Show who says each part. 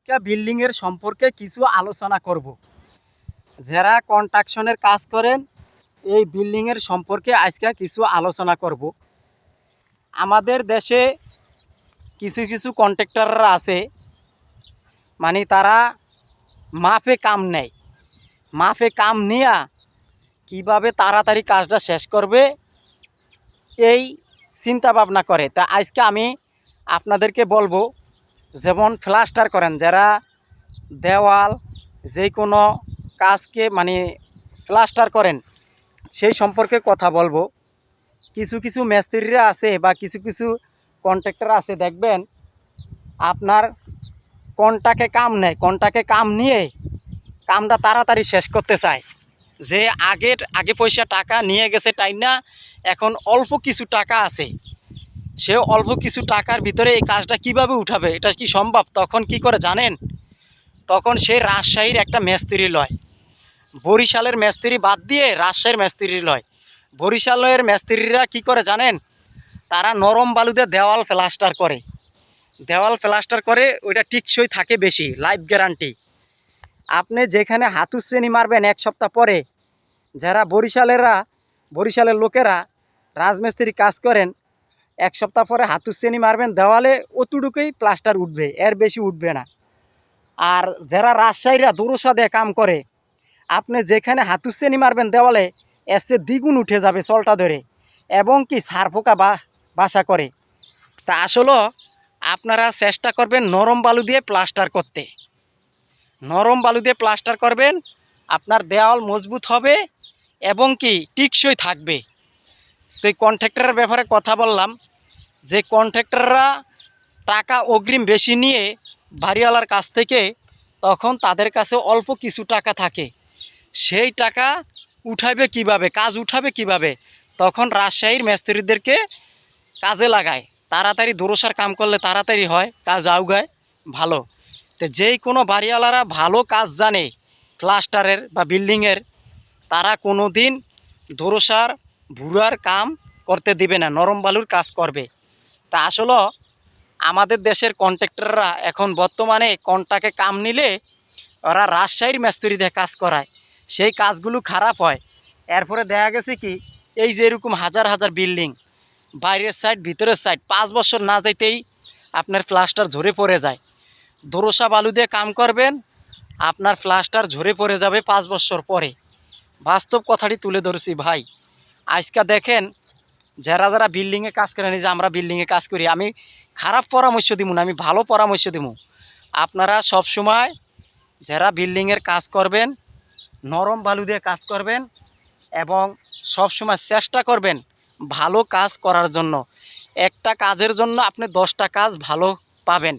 Speaker 1: আজকে বিল্ডিংয়ের সম্পর্কে কিছু আলোচনা করব। যারা কনস্ট্রাকশনের কাজ করেন এই বিল্ডিংয়ের সম্পর্কে আজকে কিছু আলোচনা করব। আমাদের দেশে কিছু কিছু কন্ট্রাক্টররা আছে, মানে তারা মাফে কাম নেয়, মাফে কাম নিয়ে কীভাবে তাড়াতাড়ি কাজটা শেষ করবে এই চিন্তা ভাবনা করে। তা আজকে আমি আপনাদেরকে বলবো, যেমন প্লাস্টার করেন যারা, দেওয়াল যে কোনো কাজকে মানে প্লাস্টার করেন সেই সম্পর্কে কথা বলবো। কিছু কিছু মিস্ত্রিরা আছে বা কিছু কিছু কন্ট্রাক্টর আছে, দেখবেন আপনার কোনটাকে কাম নেয়, কোনটাকে কাম নিয়ে কামটা তাড়াতাড়ি শেষ করতে চায়। যে আগে পয়সা টাকা নিয়ে গেছে তাই না, এখন অল্প কিছু টাকা আছে, সে অল্প কিছু টাকার ভিতরে এই কাজটা কিভাবে উঠাবে, এটা কি সম্ভব? তখন কি করে জানেন? তখন সে রাজশাহীর একটা মিস্ত্রি লয়, বরিশালের মিস্ত্রি বাদ দিয়ে রাজশাহীর মিস্ত্রি লয়। বরিশালের মিস্ত্রিরা কি করে জানেন? তারা নরম বালুতে দেওয়াল প্লাস্টার করে, দেওয়াল প্লাস্টার করে, ওইটা টিকসই থাকে বেশি, লাইফ গ্যারান্টি। আপনি যেখানে হাতুর শ্রেণী মারবেন এক সপ্তাহ পরে, যারা বরিশালের লোকেরা রাজমিস্ত্রি কাজ করেন, এক সপ্তাহ পরে হাতুর শ্রেণী মারবেন দেওয়ালে, অতটুকুই প্লাস্টার উঠবে, এর বেশি উঠবে না। আর যারা রাজশাহীরা দোরসা দিয়ে কাম করে, আপনি যেখানে হাতুর শ্রেণী মারবেন দেওয়ালে, এসে দ্বিগুণ উঠে যাবে চলটা ধরে, এবং কি সারপোকা বাসা করে। তা আসলে আপনারা চেষ্টা করবেন নরম বালু দিয়ে প্লাস্টার করতে, নরম বালু দিয়ে প্লাস্টার করবেন, আপনার দেওয়াল মজবুত হবে এবং কি টিকসই থাকবে। তো এই কন্ট্রাক্টরের ব্যাপারে কথা বললাম, যে কন্ট্রাক্টররা টাকা অগ্রিম বেশি নিয়ে বাড়িওয়ালার কাছ থেকে, তখন তাদের কাছে অল্প কিছু টাকা থাকে, সেই টাকা উঠাবে কিভাবে, কাজ উঠাবে কিভাবে, তখন রাজশাহীর মিস্ত্রিদেরকে কাজে লাগায়। তাড়াতাড়ি দোরসার কাম করলে তাড়াতাড়ি হয়, কাজ আউগায় ভালো। তো যেই কোনো বাড়িওয়ালারা ভালো কাজ জানে প্লাস্টারের বা বিল্ডিংয়ের, তারা কোনো দিন দোরসার ভুরার কাম করতে দিবে না, নরম বালুর কাজ করবে। তা আসলে আমাদের দেশের কন্ট্রাক্টররা এখন বর্তমানে কন্ট্রাক্টে কাম নিলে ওরা রাজশাহীর মিস্ত্রিদের কাজ করায়, সেই কাজগুলো খারাপ হয়। এরপরে দেখা গেছে কি, এই যে এরকম হাজার হাজার বিল্ডিং, বাইরের সাইড ভিতরের সাইড 5 বছর না যাইতেই আপনার প্লাস্টার ঝরে পড়ে যায়। দোরসা বালু দিয়ে কাম করবেন, আপনার প্লাস্টার ঝরে পড়ে যাবে 5 বছর পরে। বাস্তব কথাটি তুলে ধরছি ভাই। আজকে দেখেন, যারা যারা বিল্ডিংয়ে কাজ করেন, এই যে আমরা বিল্ডিংয়ে কাজ করি, আমি খারাপ পরামর্শ দিব না, আমি ভালো পরামর্শ দিব। আপনারা সবসময় যারা বিল্ডিংয়ের কাজ করবেন নরম বালু দিয়ে কাজ করবেন, এবং সবসময় চেষ্টা করবেন ভালো কাজ করার জন্য। একটা কাজের জন্য আপনি 10টা কাজ ভালো পাবেন।